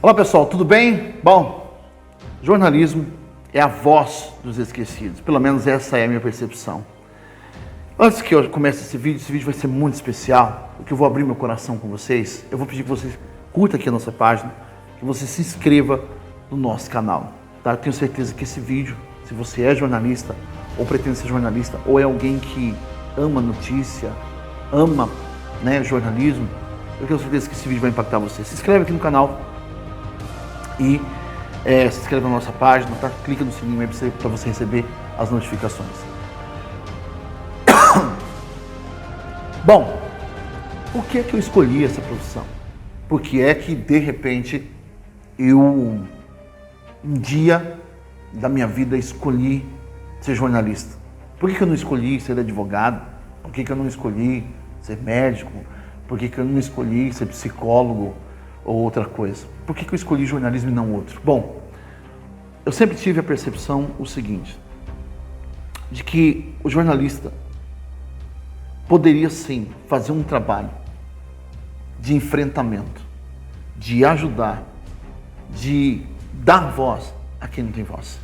Olá pessoal, tudo bem? Bom, jornalismo é a voz dos esquecidos, pelo menos essa é a minha percepção. Antes que eu comece esse vídeo vai ser muito especial, porque eu vou abrir meu coração com vocês. Eu vou pedir que você curta aqui a nossa página, que você se inscreva no nosso canal. Tá? Eu tenho certeza que esse vídeo, se você é jornalista, ou pretende ser jornalista, ou é alguém que ama notícia, ama jornalismo, eu tenho certeza que esse vídeo vai impactar você. Se inscreve aqui no canal e se inscreve na nossa página, tá? Clica no sininho aí para você receber as notificações. Bom, por que eu escolhi essa profissão? Porque é que, de repente, um dia da minha vida, escolhi ser jornalista. Por que eu não escolhi ser advogado? Por que eu não escolhi ser médico? Por que eu não escolhi ser psicólogo ou outra coisa? Por que eu escolhi jornalismo e não outro? Bom, eu sempre tive a percepção o seguinte, de que o jornalista poderia sim fazer um trabalho de enfrentamento, de ajudar, de dar voz a quem não tem voz.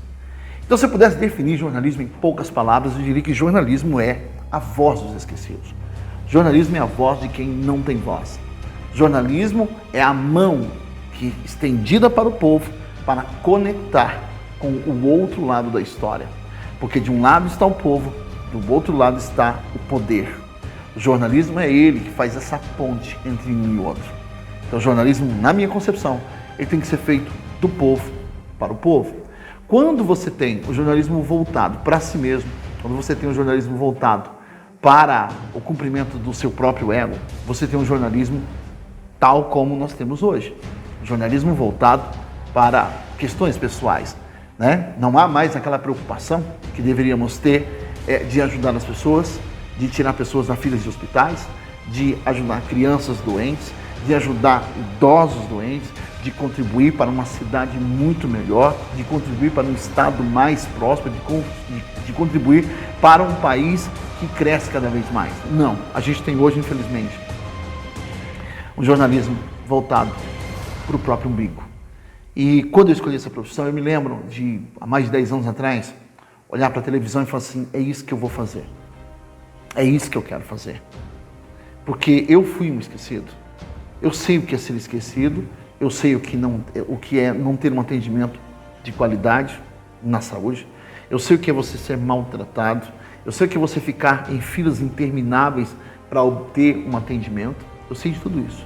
Então, se eu pudesse definir jornalismo em poucas palavras, eu diria que jornalismo é a voz dos esquecidos. Jornalismo é a voz de quem não tem voz. Jornalismo é a mão estendida para o povo para conectar com o outro lado da história. Porque de um lado está o povo, do outro lado está o poder. O jornalismo é ele que faz essa ponte entre um e o outro. Então o jornalismo, na minha concepção, ele tem que ser feito do povo para o povo. Quando você tem o jornalismo voltado para si mesmo, quando você tem o jornalismo voltado para o cumprimento do seu próprio ego, você tem um jornalismo tal como nós temos hoje. Jornalismo voltado para questões pessoais, né? Não há mais aquela preocupação que deveríamos ter de ajudar as pessoas, de tirar pessoas da fila de hospitais, de ajudar crianças doentes, de ajudar idosos doentes, de contribuir para uma cidade muito melhor, de contribuir para um estado mais próspero, de contribuir para um país que cresce cada vez mais. Não, a gente tem hoje, infelizmente, um jornalismo voltado para o próprio umbigo. E quando eu escolhi essa profissão, eu me lembro de, há mais de 10 anos atrás, olhar para a televisão e falar assim, é isso que eu vou fazer. É isso que eu quero fazer. Porque eu fui um esquecido. Eu sei o que é ser esquecido, eu sei o que é não ter um atendimento de qualidade na saúde, eu sei o que é você ser maltratado, eu sei o que é você ficar em filas intermináveis para obter um atendimento, eu sei de tudo isso.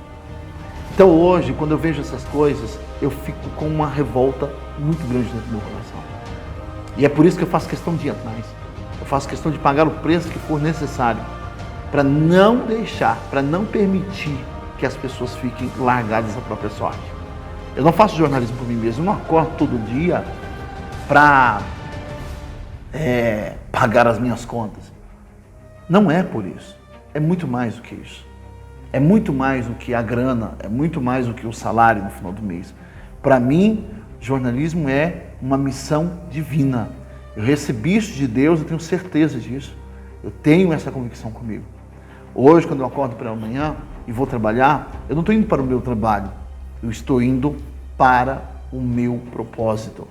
Então hoje, quando eu vejo essas coisas, eu fico com uma revolta muito grande dentro do meu coração. E é por isso que eu faço questão de ir atrás. Eu faço questão de pagar o preço que for necessário para não deixar, para não permitir que as pessoas fiquem largadas à própria sorte. Eu não faço jornalismo por mim mesmo, eu não acordo todo dia para pagar as minhas contas. Não é por isso. É muito mais do que isso. É muito mais do que a grana, é muito mais do que o salário no final do mês. Para mim, jornalismo é uma missão divina. Eu recebi isso de Deus, eu tenho certeza disso. Eu tenho essa convicção comigo. Hoje, quando eu acordo pela manhã e vou trabalhar, eu não estou indo para o meu trabalho, eu estou indo para o meu propósito.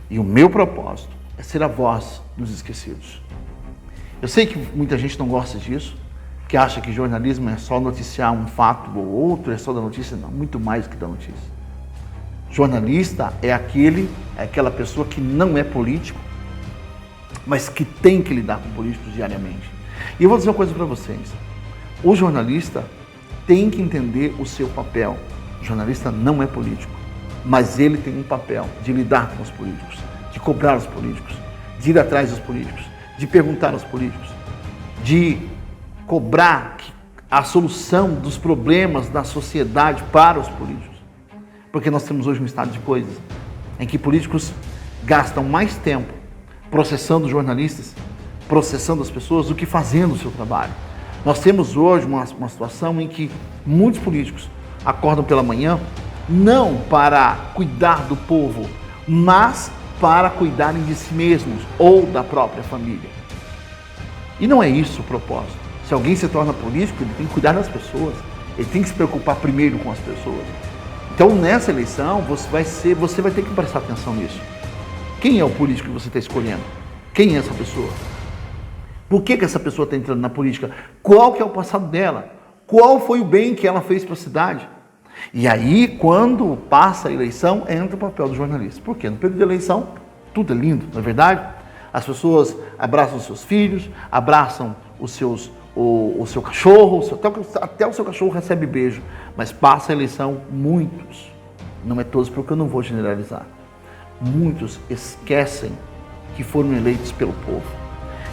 E o meu propósito é ser a voz dos esquecidos. Eu sei que muita gente não gosta disso, que acha que jornalismo é só noticiar um fato ou outro, é só da notícia, não, muito mais do que da notícia. Jornalista é aquela pessoa que não é político, mas que tem que lidar com políticos diariamente. E eu vou dizer uma coisa para vocês. O jornalista tem que entender o seu papel. O jornalista não é político, mas ele tem um papel de lidar com os políticos, de cobrar os políticos, de ir atrás dos políticos, de perguntar aos políticos, de cobrar a solução dos problemas da sociedade para os políticos. Porque nós temos hoje um estado de coisas em que políticos gastam mais tempo processando jornalistas, processando as pessoas, do que fazendo o seu trabalho. Nós temos hoje uma situação em que muitos políticos acordam pela manhã não para cuidar do povo, mas para cuidarem de si mesmos ou da própria família. E não é isso o propósito. Se alguém se torna político, ele tem que cuidar das pessoas, ele tem que se preocupar primeiro com as pessoas. Então, nessa eleição, você vai ter que prestar atenção nisso. Quem é o político que você está escolhendo? Quem é essa pessoa? Por que essa pessoa está entrando na política? Qual que é o passado dela? Qual foi o bem que ela fez para a cidade? E aí, quando passa a eleição, entra o papel do jornalista. Por quê? No período de eleição, tudo é lindo, não é verdade? As pessoas abraçam os seus filhos, abraçam o seu cachorro, até o seu cachorro recebe beijo. Mas passa a eleição, muitos, não é todos, porque eu não vou generalizar, muitos esquecem que foram eleitos pelo povo.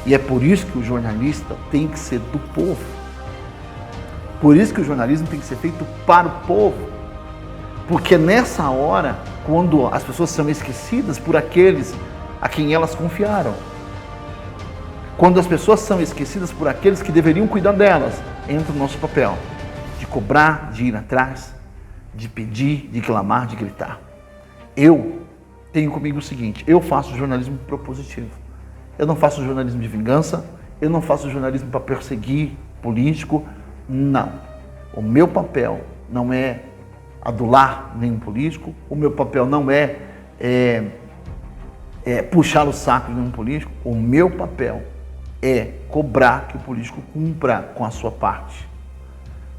E é por isso que o jornalista tem que ser do povo. Por isso que o jornalismo tem que ser feito para o povo. Porque nessa hora, quando as pessoas são esquecidas por aqueles a quem elas confiaram, quando as pessoas são esquecidas por aqueles que deveriam cuidar delas, entra o nosso papel de cobrar, de ir atrás, de pedir, de clamar, de gritar. Eu tenho comigo o seguinte: eu faço jornalismo propositivo. Eu não faço jornalismo de vingança, eu não faço jornalismo para perseguir político, não. O meu papel não é adular nenhum político, o meu papel não é puxar o saco de nenhum político, o meu papel é cobrar que o político cumpra com a sua parte.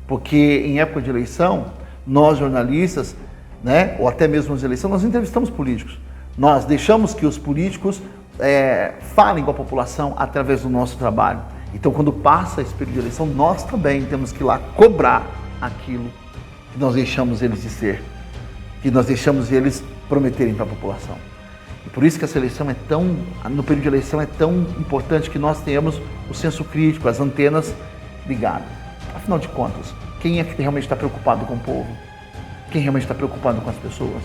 Porque em época de eleição, nós jornalistas, né, ou até mesmo nas eleições, nós entrevistamos políticos. Nós deixamos que os políticos falem com a população através do nosso trabalho. Então, quando passa esse período de eleição, nós também temos que ir lá cobrar aquilo que nós deixamos eles dizer, que nós deixamos eles prometerem para a população. E por isso que essa eleição no período de eleição é tão importante que nós tenhamos o senso crítico, as antenas ligadas. Afinal de contas, quem é que realmente está preocupado com o povo? Quem realmente está preocupado com as pessoas?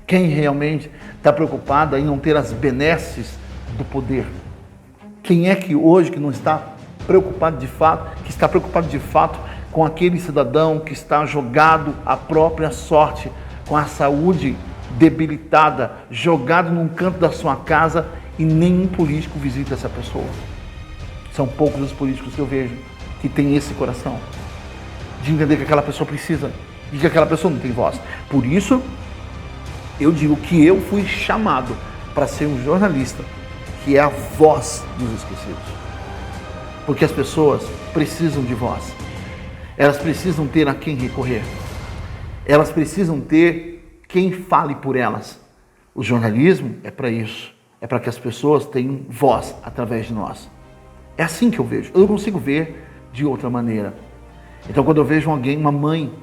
Quem realmente está preocupado em não ter as benesses do poder? Quem é que hoje que não está preocupado de fato, que está preocupado de fato com aquele cidadão que está jogado à própria sorte, com a saúde debilitada, jogado num canto da sua casa e nenhum político visita essa pessoa? São poucos os políticos que eu vejo que têm esse coração de entender que aquela pessoa precisa e que aquela pessoa não tem voz. Por isso, eu digo que eu fui chamado para ser um jornalista que é a voz dos esquecidos. Porque as pessoas precisam de voz. Elas precisam ter a quem recorrer. Elas precisam ter quem fale por elas. O jornalismo é para isso. É para que as pessoas tenham voz através de nós. É assim que eu vejo. Eu não consigo ver de outra maneira. Então, quando eu vejo alguém, uma mãe,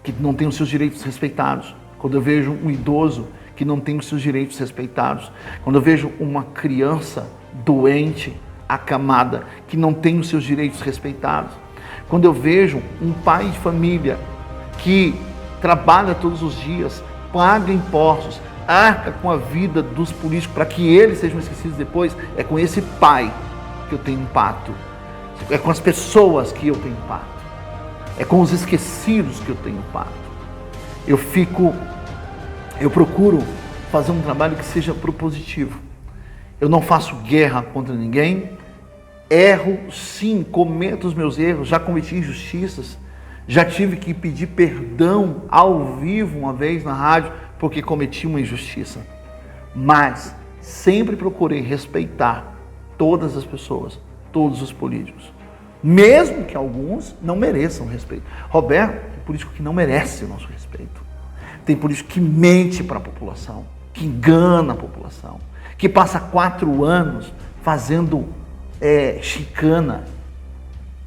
que não tem os seus direitos respeitados, quando eu vejo um idoso que não tem os seus direitos respeitados, quando eu vejo uma criança doente, acamada, que não tem os seus direitos respeitados, quando eu vejo um pai de família que trabalha todos os dias, paga impostos, arca com a vida dos políticos para que eles sejam esquecidos depois, é com esse pai que eu tenho impacto, é com as pessoas que eu tenho impacto, é com os esquecidos que eu tenho impacto. Eu procuro fazer um trabalho que seja propositivo. Eu não faço guerra contra ninguém. Erro, sim, cometo os meus erros. Já cometi injustiças. Já tive que pedir perdão ao vivo uma vez na rádio porque cometi uma injustiça. Mas sempre procurei respeitar todas as pessoas, todos os políticos. Mesmo que alguns não mereçam respeito. Roberto, tem político que não merece o nosso respeito. Tem político que mente para a população, que engana a população, que passa 4 anos fazendo chicana,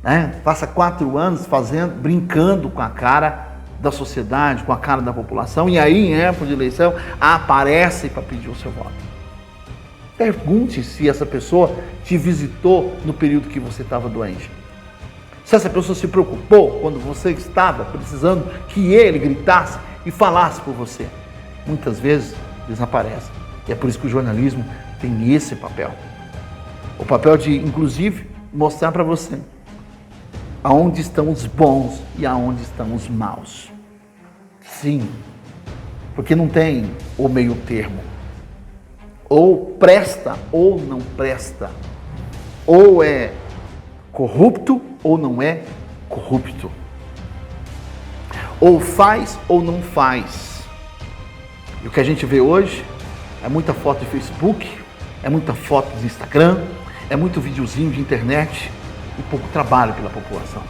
né? Passa 4 anos brincando com a cara da sociedade, com a cara da população, e aí em época de eleição aparece para pedir o seu voto. Pergunte se essa pessoa te visitou no período que você estava doente. Se essa pessoa se preocupou quando você estava precisando que ele gritasse e falasse por você. Muitas vezes desaparece. E é por isso que o jornalismo tem esse papel. O papel de, inclusive, mostrar para você aonde estão os bons e aonde estão os maus. Sim, porque não tem o meio termo. Ou presta ou não presta. Ou é corrupto ou não é corrupto. Ou faz ou não faz. E o que a gente vê hoje é muita foto de Facebook, é muita foto de Instagram, é muito videozinho de internet e pouco trabalho pela população.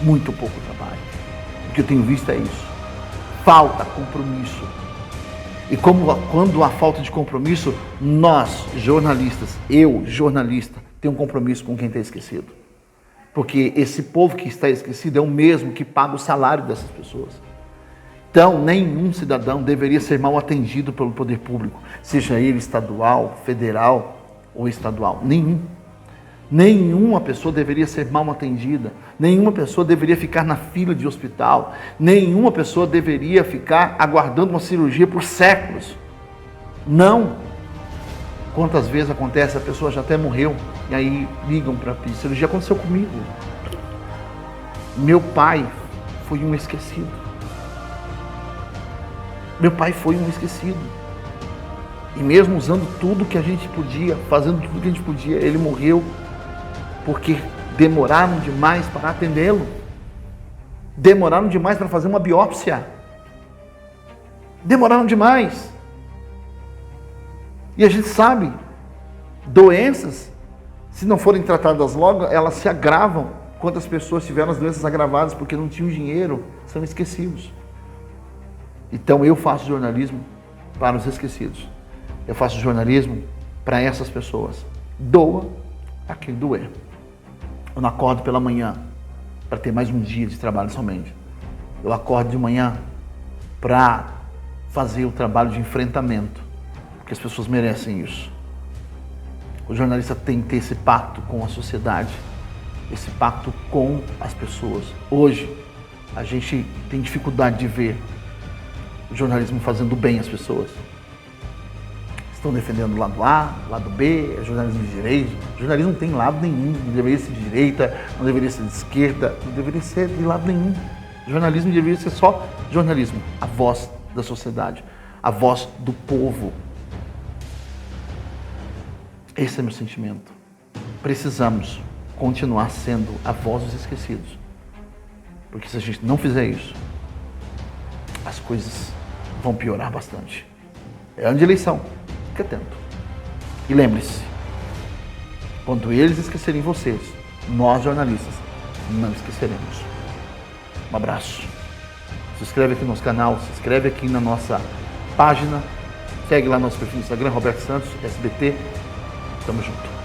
Muito pouco trabalho. O que eu tenho visto é isso. Falta compromisso. E quando há falta de compromisso, nós, jornalistas, eu, jornalista, tenho um compromisso com quem está esquecido. Porque esse povo que está esquecido é o mesmo que paga o salário dessas pessoas. Então, nenhum cidadão deveria ser mal atendido pelo poder público, seja ele estadual, federal ou estadual. Nenhum. Nenhuma pessoa deveria ser mal atendida. Nenhuma pessoa deveria ficar na fila de hospital. Nenhuma pessoa deveria ficar aguardando uma cirurgia por séculos. Não. Quantas vezes acontece, a pessoa já até morreu e aí ligam para pedir cirurgia. Aconteceu comigo. Meu pai foi um esquecido. Meu pai foi um esquecido. E mesmo usando tudo que a gente podia, fazendo tudo que a gente podia, ele morreu porque demoraram demais para atendê-lo. Demoraram demais para fazer uma biópsia. Demoraram demais. E a gente sabe, doenças, se não forem tratadas logo, elas se agravam. Quantas pessoas tiveram as doenças agravadas porque não tinham dinheiro, são esquecidos. Então eu faço jornalismo para os esquecidos. Eu faço jornalismo para essas pessoas. Doa a quem doer. Eu não acordo pela manhã para ter mais um dia de trabalho somente. Eu acordo de manhã para fazer o trabalho de enfrentamento, porque as pessoas merecem isso. O jornalista tem que ter esse pacto com a sociedade, esse pacto com as pessoas. Hoje, a gente tem dificuldade de ver o jornalismo fazendo bem às pessoas. Estão defendendo o lado A, o lado B, é jornalismo de direita. O jornalismo não tem lado nenhum, não deveria ser de direita, não deveria ser de esquerda, não deveria ser de lado nenhum. O jornalismo deveria ser só jornalismo, a voz da sociedade, a voz do povo. Esse é meu sentimento. Precisamos continuar sendo a voz dos esquecidos. Porque se a gente não fizer isso, as coisas vão piorar bastante. É ano de eleição. Fique atento. E lembre-se, quando eles esquecerem vocês, nós jornalistas não esqueceremos. Um abraço. Se inscreve aqui no nosso canal, se inscreve aqui na nossa página, segue lá nosso perfil no Instagram, Roberto Santos, SBT. Tamo junto.